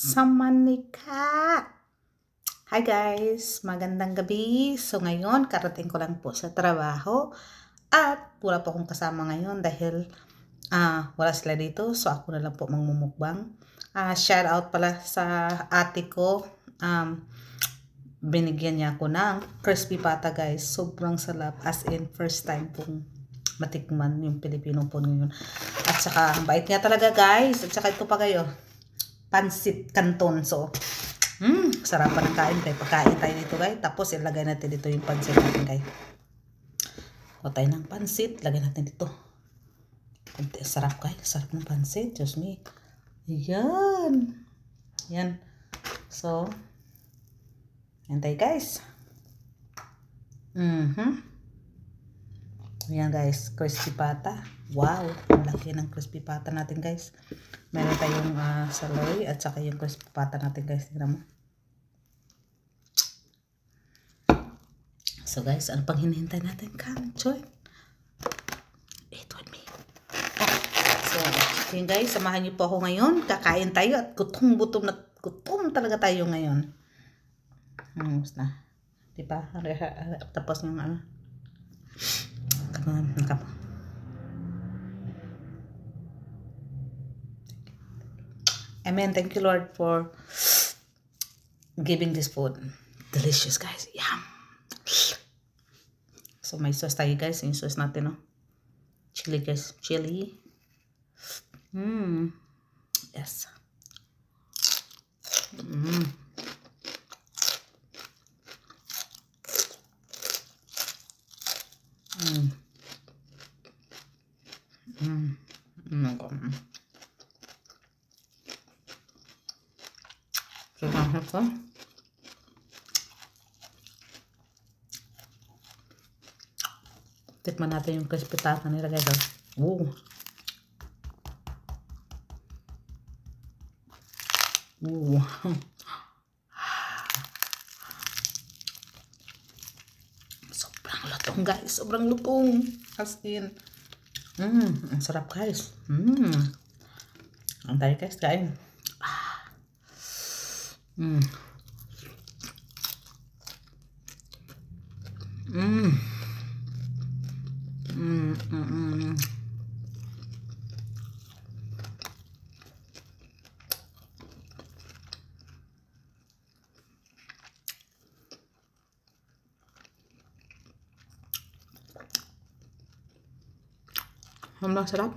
sa manika. Hi guys, magandang gabi. So ngayon, karating ko lang po sa trabaho at wala po akong kasama ngayon dahil wala sila dito. So ako na lang po magmumukbang. Shout out pala sa ate ko. Binigyan niya ako ng crispy pata guys. Sobrang sarap, as in first time pong matikman yung Pilipino po ngayon. At saka ang bait niya talaga guys. At saka ito pa kayo, pansit canton. So sarapan ng kain kayo. Pagkain tayo dito guys. Tapos ilagay natin dito yung pansit natin guys. O tayo ng pansit, lagay natin dito. Sarap guys, sarap ng pansit. Diyos me. Yan. Yan. So yan tayo guys. Ayan guys, crispy pata. Wow, malaki ng crispy pata natin guys. Meron tayong celery at saka yung crispy pata natin guys. Tignan mo. So guys, ano pang hinihintay natin? Come, join. Eat with me. So, yun guys, samahan niyo po ako ngayon. Kakain tayo at gutom talaga tayo ngayon. Basta. Diba? Tapos yung Amen. Thank you, Lord, for giving this food. Delicious, guys. Yum. So, may sauce tayo, guys. Yung sauce natin, no? Chili, guys. Chili. Yes. Tikman natin yung crispy pata nila guys. Sobrang lutong guys. Sobrang lutong. As in. Ang sarap guys. Ang tayo guys. Kain. Ang sarap.